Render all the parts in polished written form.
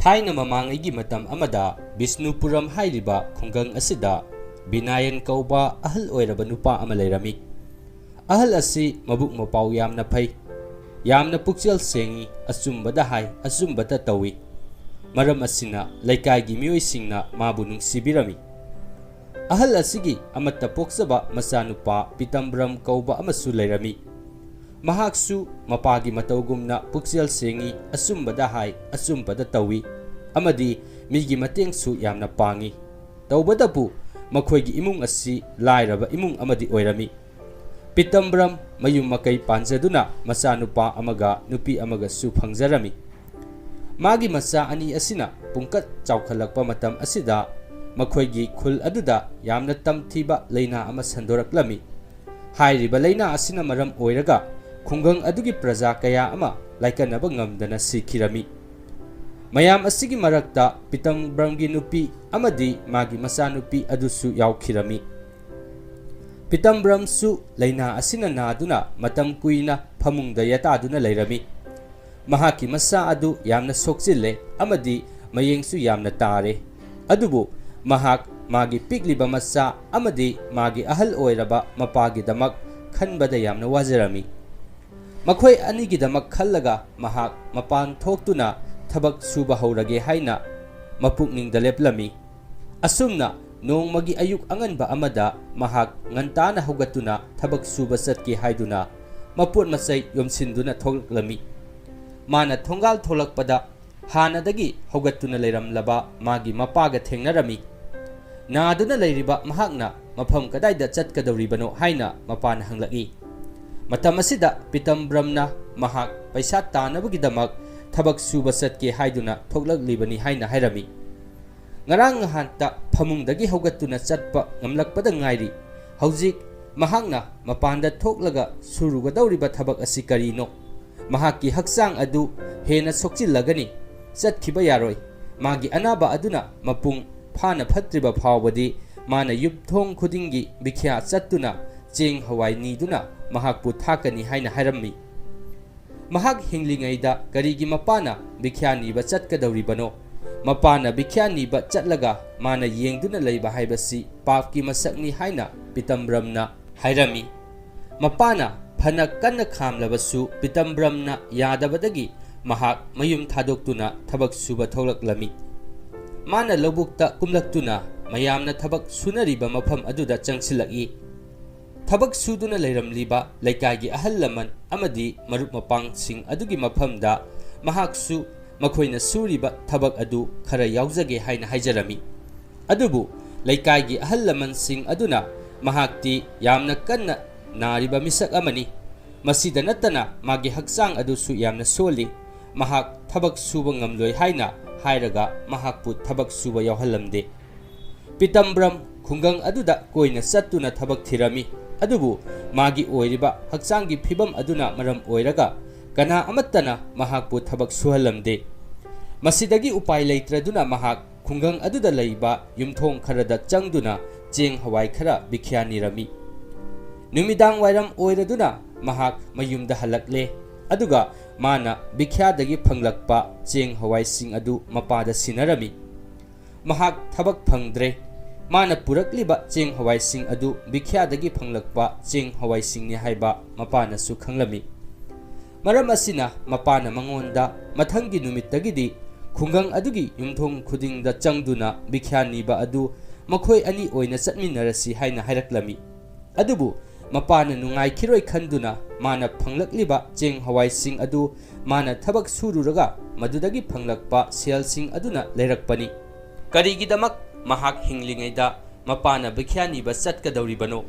Thaina mamangaigi matam amada Bisnupuram hairiba khungang asida Binayan kauba ahal oiraba nupa ama leirami. Ahal asi mabuk mapau yamna phai, yamna pukchel sengi, achumbada hai, achumbada tawi. Maram asina laikai mioi singna mabu nungsibirami. Ahal asigi amata poksaba masanupa Pitambram kauba amasu leirami. Mahaksu mapagi matawgumna pukchel sengi, achumbada hai, achumbada tawi. Amadi migi matengsu yamna pangi. Tawbadapu makoigi imung asi lairaba imung amadi oirami. Pitambram mayum makai panjaduna masanupa amaga nupi amaga su phangjarami. Magi masa ani asina pungkat chawkhalakpa matam asida makoigi khul aduda yamna tamthiba leina ama sandoraklami. Hairiba leina asina maram oiraga khungang adugi praja kaya ama laikanaba ngamdana sikhirami. Mayam asigi marakta Pitambramgi nupi amadi magi masanupi adusu yaukhirami. Pitambram su leina asina naduna matam kuina phamungda yataduna leirami. Mahaki masa adu yamna sokchille amadi mayengsu yamna tare. Adubu mahak magi pikliba masa amadi magi ahal oiraba mapagi damak khanbada yamna wajarami. Makhoi anigi damak khallaga mahak mapan thoktuna thabak suba haurage haina mapukningda leplami. Asumna nongmagi ayuk anganba amada mahak ngantana hugatuna thabak suba satki haiduna maput masai yomsinduna thoglami. Mana thongal tholakpada hanadagi hugatuna leiramlaba magi mapaga thengnarami. Naduna leiriba mahakna mafam kadaida chatkadawribano haina mapana hanglaki. Matam asida Pitambramna mahak paisa tanabagidamak thabak suba satke haiduna thoglaklibani haina hairami. Ngarang hanta phamungdagi hogatuna chatpa ngamlakpada ngairi. Haujik mahakna mapanda thoklaga surugadawriba thabak asi karino. Mahaki haksang adu hena sokchillagani chatkhiba yaroi. Magi anaba aduna mapung phana phatriba phawbadi mana yupthong khudingi bikhya chattuna cheng hawai niduna mahakpu thakani haina hairammi. Mahak hinglingaida karigi mapana bikhya niba chatkadawribano. Mapana bikhya niba chatlaga mana yengduna leiba haibasi papki masakni haina Pitambramna hairami. Mapana phana kanna khamlabasu Pitambramna yadabadagi mahak mayum thadoktuna thabak suba thoklaklami. Mana lobukta kumlaktuna mayamna thabak sunariba mafam aduda changsilaki. Thabak suduna leiramliba laikagi ahal laman amadi marup mapang sing adugi mafamda mahaksu makhoina suriba thabak adu khara yaujage haina haijarami. Adubu laikagi ahal laman sing aduna mahakti yamna kanna nariba misak amani. Masida natana magi haksang adusu yamna soli. Mahak thabak suba ngamloi haina hairaga mahakpu thabak suba yauhallamde. Pitambram khungang aduda koina sattuna thabak thirami. Adubu magi oiriba haksangi phibam aduna maram oiraga kana amattana mahakpu thabak suhallamde. Masidagi upai leitraduna mahak khungang aduda leiba yumthong kharada changduna cheng hawai khara bikhya nirami. Numidang wairam oiraduna mahak mayumda halakle. Aduga mana bikhya-dagi phanglakpa cheng hawai sing adu mapada sinarami. Mahak thabak phangdre. Mana purakliba cheng hawai sing adu bikhya-dagi phanglakpa cheng hawai sing ni haiba mapana su khanglami. Maram asina mapana mangonda mathangi numittagidi khungang adugi yumthong khudingda changduna bikhya niba adu makhoi ani oina chatminarasi haina hairaklami. Adubu mapana nungai khiroi khanduna mana phanglakliba cheng hawai sing adu mana thabak sururaga madudagi phanglakpa sel sing aduna leirakpani. Karigidamak mahak hinglingaida mapana bikhya niba chatkadawribano.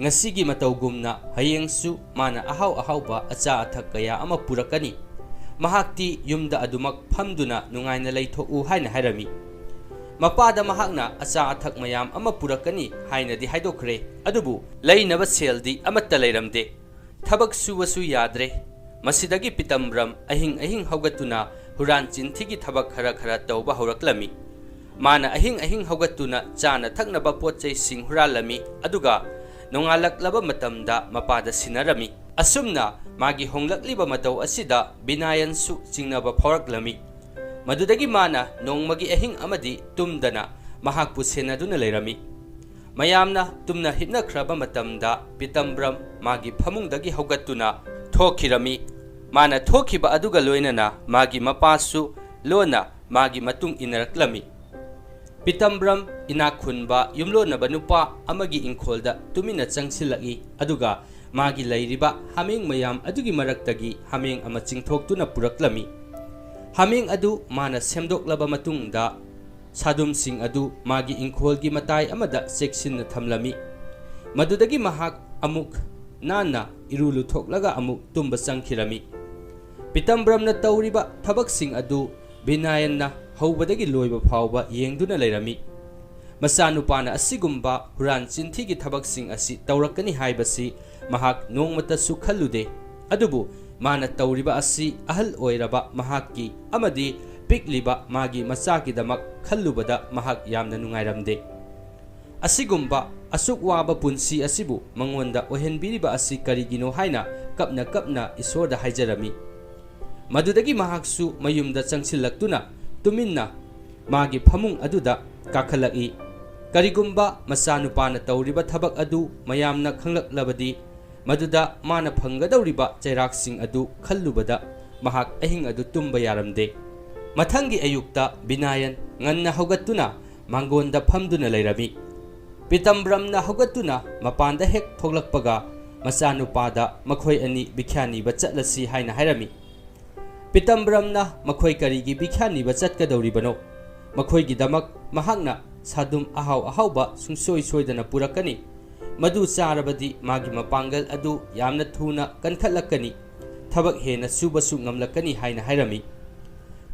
Ngasigi matawgumna hayengsu mana ahauba acha athak kaya ama purakani. Mahakti yumda adumak phamduna nungaina leithoku haina hairami. Mapada mahakna acha athak mayam ama purakani haina di haidokre. Adubu leinaba seldi amatta leiramde. Thabak suwasu yadre. Masidagi Pitambram ahing haugatuna huran chinthigi thabak khara tawba horaklami. Mana ahing haugatuna chana thaknaba potchai sing huralami. Aduga nongalaklaba matamda mapada sinarami. Asumna magi honglakliba mataw asida binayan su chingnaba phawraklami. Madudagi mana nongmagi ahing amadi tumdana mahakpu senaduna leirami. Mayamna tumna hipnakraba matamda Pitambram magi phamungdagi haugattuna thokirami. Mana thokiba aduga loinana magi mapasu lona magi matung inaraklami. Pitambram inakhunba yumlonaba nupa amagi ingkholda tumina changsilaki aduga magi leiriba hameng mayam adugi maraktagi hameng ama chingthoktuna puraklami. Hameng adu mana semdoklaba matungda sadumsing adu magi ingkholgi matai amada seksinna thamlami. Madudagi mahak amuk nana irulu thoklaga amuk tumba changkhirami. Pitambramna tawriba thabaksing adu binayanna haubadagi loiba phawba yengduna leirami. Masanupana asigumba huran chinthigi thabaksing asi tawrakani haibasi mahak nongmata su khallude. Adubu mana tawriba asi ahal oiraba mahakki amadi pikliba magi masaki damak khallubada mahak yamna nungairamde. Asigumba asuk waba punsi asibu mangonda ohenbiriba asi karigino haina kapna isorda haijarami. Madudagi mahaksu mayumda changsillaktuna tuminna magi phamung aduda kakhalaki. Karigumba masanupana tawriba thabak adu mayamna khanglaklabadi maduda mana phanggadawriba chairaksing adu khallubada mahak ahing adu tumba yaramde. Mathangi ayukta binayan nganna haugattuna mangonda phamduna leirami. Pitambramna haugattuna mapanda hek thoglakpaga masanupada makhoi ani bikhyani ba chatlasi haina hairami. Pitambramna makhoi karigi bikhyani ba chatkadawribano makhoigi damak mahakna sadum ahauba sungsoi soidana purakani. Madu charabadi magi mapangal adu yamna thuna kankhatlakani thabak hena subasu ngamlakani haina hairami.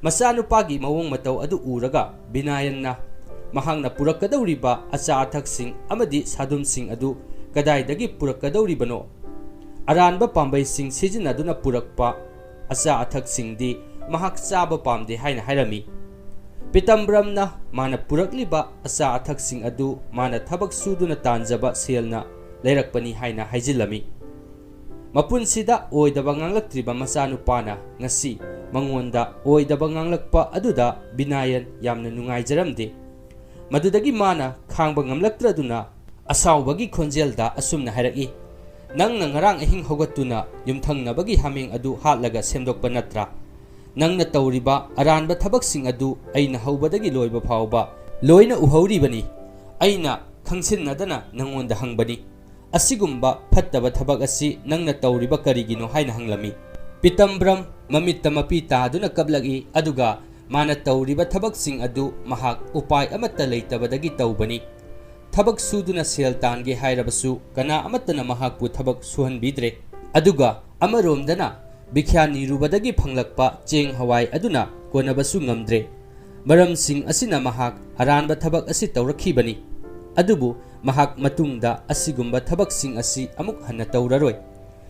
Masanupagi mawong mataw adu uraga binayanna mahangna purakadawriba acha athaksing amadi sadumsing adu kadaidagi purakadawribano aranba pambaising sijinaduna purakpa acha athaksingdi mahak chaba pamde haina hairami. Pitambramna mana purakliba acha athaksing adu mana thabak suduna tanjaba selna leirakpani haina haijilami. Mapunsida oidaba nganglaktriba masanupana ngasi mangonda oidaba nganglakpa aduda binayan yamna nungaijaramde. Madudagi mana khangba ngamlaktraduna asawbagi khonjelda asumna hairaki. Nangna ngarang ahing hogattuna yumthangnabagi hameng adu hatlaga semdokpa natra. Nangna tawriba aranba thabaksing adu aina haubadagi loiba phawba loina uhauribani. Aina khangsinnadana nangonda hangbani. Asigumba phattaba thabak asi nangna tawriba karigino haina hanglami. Pitambram mamitta mapi taduna kablagi aduga mana tawriba thabaksing adu mahak upai amatta leitabadagi tawbani. Thabak suduna sel tange hairabasu kana amattana mahakpu thabak suhanbidre. Aduga amaromdana bikhyani rubadagi phanglakpa cheng hawai aduna konabasu ngamdre. Maramsing asina mahak aranba thabak asi tawrakhibani. Adubu mahak matungda asigumba thabaksing asi amuk hanna tawraroi.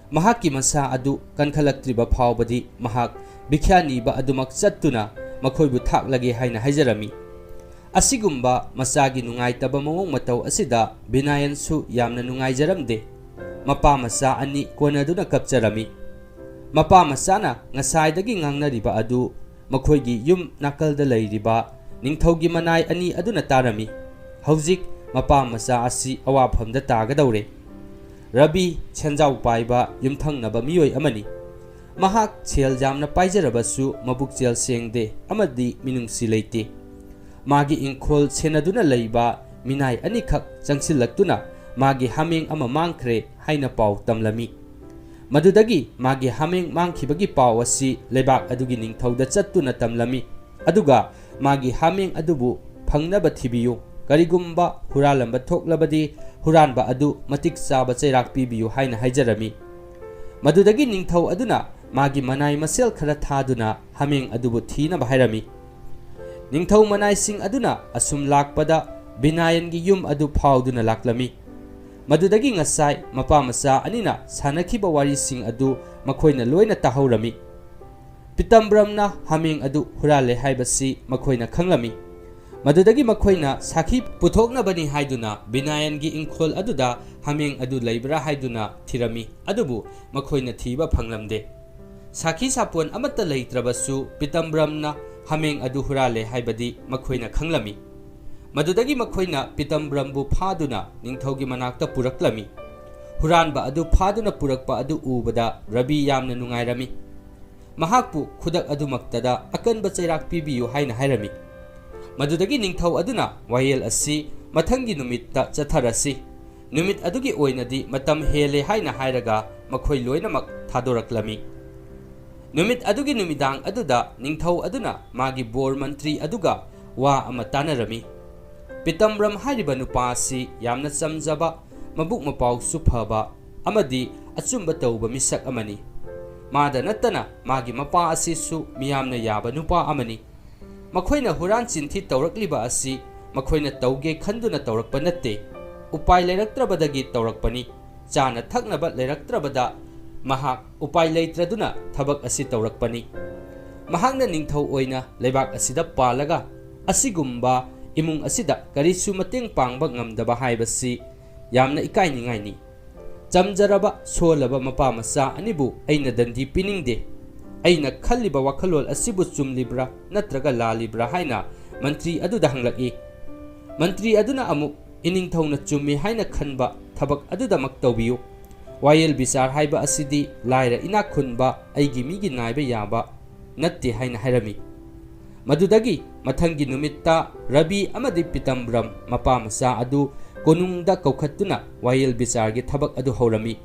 Mahakki masa adu kankhalaktriba phawbadi mahak bikhyani ba adumak chattuna makhoibu thaklage haina haijarami. Asigumba masagi nungaitaba mawong mataw asida binayan su yamna nungaijaramde. Mapa masa ani konaduna kapcharami. Mapa masana ngasaidagi ngangnariba adu makhoigi yum nakalda leiriba ningthaugi manai ani aduna tarami. Hauzik mapa masa asi awaphamda tagadawre. Rabi chenjau paiba yumthangnaba miyoi amani. Mahak chel jamna paijarabasu mabuk chel sengde amadi minungsi leite. Magi ingkhol senaduna leiba minai anikhak changsillaktuna magi hameng ama mangkhre haina paw tamlami. Madudagi magi hameng mangkhibagi paw asi lebak adugi ningthauda chattuna tamlami. Aduga magi hameng adubu phangnaba thibiyu. Karigumba huralamba thoklabadi huranba adu matik chaba chairak pibiyu haina haijarami. Madudagi ningthau aduna magi manai masel khara thaduna hameng adubu thinaba hairami. Ningthau manai sing aduna asum lakpada binayangi yum adu phawduna laklami. Madudagi ngasai mapa masa anina sanakhiba wari sing adu makhoina loina tahaurami. Pitambramna hameng adu hurale haibasi makhoina khanglami. Madudagi makhoina sakhi puthoknabani haiduna binayangi ingkhol aduda hameng adu leibra haiduna thirami. Adubu makhoina thiba phanglamde. Sakhi sapon amatta leitrabasu Pitambramna hameng adu hurale haibadi makhoina khanglami. Madudagi makhoina Pitambrambu phaduna ningthaugi manakta puraklami. Huranba adu phaduna purakpa adu ubada Rabi yamna nungairami. Mahakpu khudak adumaktada akanba chairak pibiyu haina hairami. Madudagi ningthau aduna wayel asi mathangi numitta chatharasi. Numit adugi oinadi matam hele haina hairaga makhoi loinamak thadoraklami. Numit adugi numidang aduda ningthau aduna magi bor mantri aduga wa ama tanarami. Pitambram hariba nupa asi yamna chamjaba mabuk mapau suphaba amadi achumba tauba misak amani. Mada natana magi mapa asi su miyamna yaba nupa amani. Makhoina huran chinthi taurakliba asi makhoina tauge khanduna taurakpa natte. Upai leiraktrabadagi taurakpani. Chana thaknaba leiraktrabada mahak upai leitraduna thabak asi taurakpani. Mahakna ningthau oina leibak asida palaga asigumba imung asida karisu mateng pangba ngamdaba haibasi yamna ikainingaini. Chamjaraba solaba mapa masa anibu aina dandi piningde. Aina khalliba wakhalol asibu chumlibra natraga lalibra haina mantri aduda hanglaki. Mantri aduna amuk iningthauna chummi haina khanba thabak aduda maktawbiyu. Wayel bisar haiba asidi laira inak khunba aigi migi naiba yaba natte haina hairami. Madudagi mathangi numitta Rabi amadi Pitambram mapa masa adu konungda kaukhattuna wayel bisargi thabak adu haurami.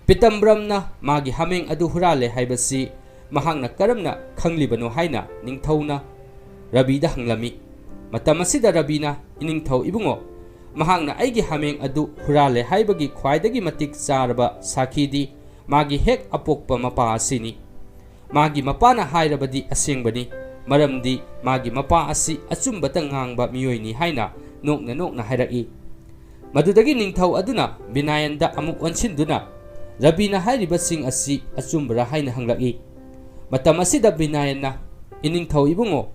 Pitambramna magi hameng adu hurale haibasi mahakna karamna khanglibano haina ningthauna Rabida hanglami. Matam asida Rabina iningthau ibungo mahakna aigi hameng adu hurale haibagi khwaidagi matik charaba sakhidi magi hek apokpa mapa asini. Magi mapana hairabadi asengbani maramdi magi mapa asi achumbata ngangba miyoini haina nokna hairaki. Madudagi ningthau aduna binayanda amuk onsinduna Rabina hairibasing asi achumbara haina hanglaki. Matam asida binayana iningthau ibungo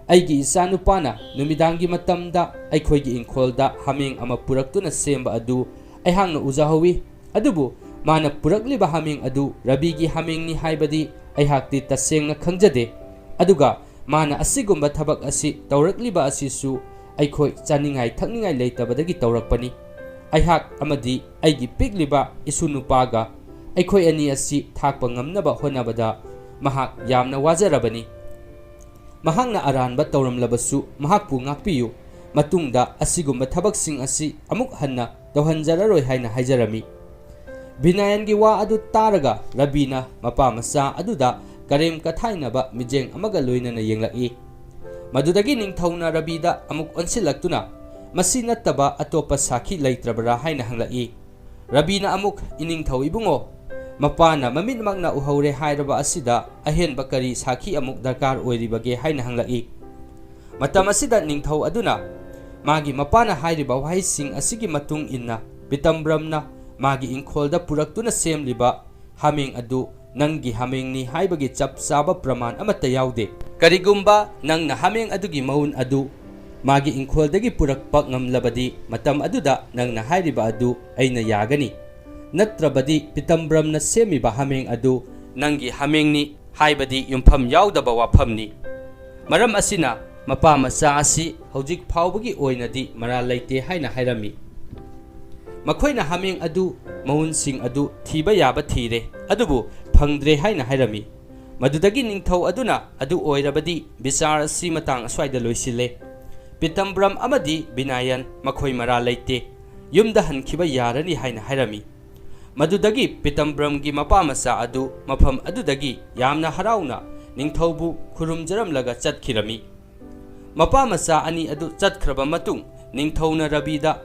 aigi isanupana numidangi matamda aikhoigi inkholda hameng ama puraktuna semba adu aihangna ujahawi. Adubu mana purakliba hameng adu Rabigi hamengni haibadi aihakti tasengna khangjade. Aduga mana asigumba thabak asi taurakliba asisu aikhoi chaningai thakningai leitabadagi taurakpani. Aihak amadi aigi pikliba isunupaga aikhoi ani asi thakpa ngamnaba honabada mahak yamna wajarabani. Mahakna aranba tauramlabasu mahakpu ngakpiyu matungda asigumba thabaksing asi amuk hanna tawhanjararoi haina haijarami. Binayangi wa adu taraga Rabina mapa masa aduda karem kathainaba mijeng amaga loinana yenglaki. Madudagi ningthauna Rabida amuk onsilaktuna masi nattaba atopa sakhi leitrabara haina hanglaki. Rabina amuk iningthau ibungo mapana mamitmakna uhaure hairaba asida ahenba kari sakhi amuk darkar oiribage haina hanglaki. Matam asida ningthau aduna magi mapana hairiba wahaising asigi matung inna Pitambramna magi inkholda puraktuna semliba hameng adu nanggi hamengni haibagi chap saba praman amata yaude. Karigumba nangna hameng adugi maun adu magi inkholdagi purakpa ngamlabadi matam aduda nangna hairiba adu aina yagani. Natrabadi Pitambramna semiba hameng adu nanggi hamengni haibadi yumpham yaudaba wafamni. Maram asina mapa masa asi hojik phawbagi oinadi mara leite haina hairami. Makhoina hameng adu maunsing adu thiba yaba thire adubu phangdre haina hairami. Madudagi ningthau aduna adu oirabadi bisar asi matang aswaida loisile. Pitambram amadi binayan makhoi mara leite yumda hankhiba yarani haina hairami. Madudagi Pitambramgi mapa masa adu mafam adudagi yamna harauna ningthaubu khurumjaramlaga chatkirami. Mapa masa ani adu chatkraba matung ningthauna Rabida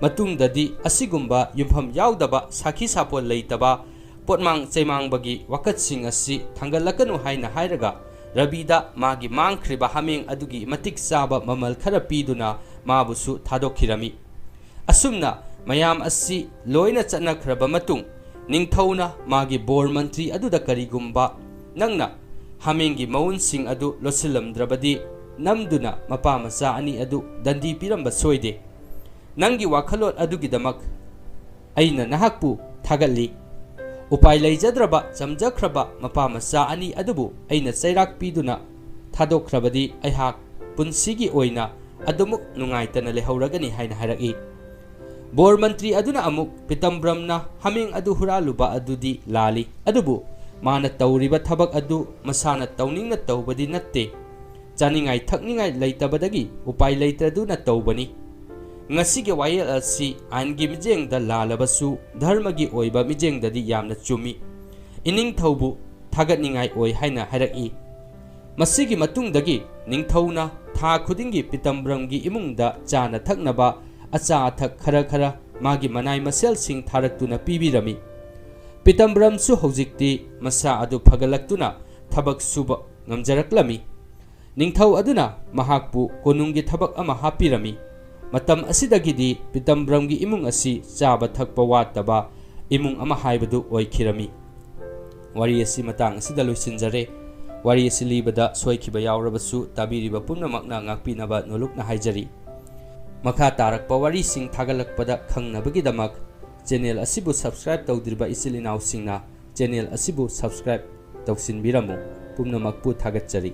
matungdadi asigumba yumpham yaudaba sakhi sapol leitaba potmang cheimangbagi wakatsing asi thangalakanu haina hairaga Rabida magi mangkhriba hameng adugi matik saba mamal khara piduna mabusu thadokhirami. Asumna mayam asi loina chatnakhraba matung ningthauna magi bor mantri aduda karigumba nangna hamengi maunsing adu losilamdrabadi namduna mapa masa ani adu dandi piramba soide. Nangi wakhalot adugidamak aina nahakpu thagalli. Upai leijadraba chamjakraba mapa masa ani adubu aina chairak piduna ꯊꯥꯗꯣꯛꯈ꯭ꯔꯕꯗꯤ ꯑꯩꯍꯥꯛ ꯄꯨꯟꯁꯤꯒꯤ ꯑꯣꯏꯅ ꯑꯗꯨꯃꯨꯛ ꯅꯨꯡꯉꯥꯏꯇꯅ ꯂꯩꯍꯧꯔꯒꯅꯤ ꯍꯥꯏꯅ ꯍꯥꯏꯔꯛꯏ꯫ ꯕꯣꯔ ꯃꯟꯇ꯭ꯔꯤ ꯑꯗꯨꯅ ꯑꯃꯨꯛ ꯄꯤꯇꯝꯕ꯭ꯔꯝꯅ ꯍꯥꯃꯦꯡ ꯑꯗꯨ ꯍꯨꯔꯥꯜꯂꯨꯕ ꯑꯗꯨꯗꯤ ꯂꯥꯜꯂꯤ, ꯑꯗꯨꯕꯨ ꯃꯥꯅ ꯇꯧꯔꯤꯕ ꯊꯕꯛ ꯑꯗꯨ ꯃꯁꯥꯅ ꯇꯧꯅꯤꯡꯅ ꯇꯧꯕꯗꯤ ꯅꯠꯇꯦ, ꯆꯥꯅꯤꯡꯉꯥꯏ ꯊꯛꯅꯤꯡꯉꯥꯏ ꯂꯩꯇꯕꯗꯒꯤ ꯎꯄꯥꯏ ꯂꯩꯇꯗꯨꯅ ꯇꯧꯕꯅꯤ꯫ ꯉꯁꯤꯒꯤ ꯋꯥꯌꯦꯜ ꯑꯁꯤ ꯑꯥꯏꯟꯒꯤ ꯃꯤꯠꯌꯦꯡꯗ ꯂꯥꯜꯂꯕꯁꯨ ꯙꯔꯃꯒꯤ ꯑꯣꯏꯕ ꯃꯤꯠꯌꯦꯡꯗꯗꯤ ꯌꯥꯝꯅ ꯆꯨꯝꯃꯤ, ꯏꯅꯤꯡꯊꯧꯕꯨ ꯊꯥꯒꯠꯅꯤꯡꯉꯥꯏ ꯑꯣꯏ ꯍꯥꯏꯅ ꯍꯥꯏꯔꯛꯏ꯫ ꯃꯁꯤꯒꯤ ꯃꯇꯨꯡꯗꯒꯤ ꯅꯤꯡꯊꯧꯅ ꯊꯥ ꯈꯨꯗꯤꯡꯒꯤ ꯄꯤꯇꯝꯕ꯭ꯔꯝꯒꯤ ꯏꯃꯨꯡꯗ ꯆꯥꯅ ꯊꯛꯅꯕ ꯑꯆꯥ ꯑꯊꯛ ꯈꯔ ꯃꯥꯒꯤ ꯃꯅꯥꯏ ꯃꯁꯦꯜꯁꯤꯡ ꯊꯥꯔꯛꯇꯨꯅ ꯄꯤꯕꯤꯔꯝꯃꯤ꯫ ꯄꯤꯇꯝꯕ꯭ꯔꯝꯁꯨ ꯍꯧꯖꯤꯛꯇꯤ ꯃꯁꯥ ꯑꯗꯨ ꯐꯒꯠꯂꯛꯇꯨꯅ ꯊꯕꯛ ꯁꯨꯕ ꯉꯝꯖꯔꯛꯂꯝꯃꯤ꯫ ꯅꯤꯡꯊꯧ ꯑꯗꯨꯅ ꯃꯍꯥꯛꯄꯨ ꯀꯣꯅꯨꯡꯒꯤ ꯊꯕꯛ ꯑꯃ ꯍꯥꯞꯄꯤꯔꯝꯃꯤ꯫ ꯃꯇꯝ ꯑꯁꯤꯗꯒꯤꯗꯤ ꯄꯤꯇꯝꯕ꯭ꯔꯝꯒꯤ ꯏꯃꯨꯡ ꯑꯁꯤ ꯆꯥꯕ ꯊꯛꯄ ꯋꯥꯠꯇꯕ ꯏꯃꯨꯡ ꯑꯃ ꯍꯥꯏꯕꯗꯨ ꯑꯣꯏꯈꯤꯔꯝꯃꯤ꯫ ꯋꯥꯔꯤ ꯑꯁꯤ ꯃꯇꯥꯡ ꯑꯁꯤꯗ ꯂꯣꯏꯁꯤꯟꯖꯔꯦ꯫ ꯋꯥꯔꯤ ꯑꯁꯤ ꯂꯤꯕꯗ ꯁꯣꯏꯈꯤꯕ ꯌꯥꯎꯔꯕꯁꯨ ꯇꯥꯕꯤꯔꯤꯕ ꯄꯨꯝꯅꯃꯛꯅ ꯉꯥꯛꯄꯤꯅꯕ ꯅꯣꯜꯂꯨꯛꯅ ꯍꯥꯏꯖꯔꯤ꯫ ꯃꯈꯥ ꯇꯥꯔꯛꯄ ꯋꯥꯔꯤꯁꯤꯡ ꯊꯥꯒꯠꯂꯛꯄꯗ ꯈꯪꯅꯕꯒꯤꯗꯃꯛ ꯆꯦꯅꯦꯜ ꯑꯁꯤꯕꯨ ꯁꯕꯁꯀ꯭ꯔꯥꯏꯕ ꯇꯧꯗ꯭ꯔꯤꯕ ꯏꯆꯤꯜ ꯏꯅꯥꯎꯁꯤꯡꯅ ꯆꯦꯅꯦꯜ ꯑꯁꯤꯕꯨ ꯁꯕꯁꯀ꯭ꯔꯥꯏꯕ ꯇꯧꯁꯤꯟꯕꯤꯔꯝꯃꯨ꯫ ꯄꯨꯝꯅꯃꯛꯄꯨ ꯊꯥꯒꯠꯆꯔꯤ꯫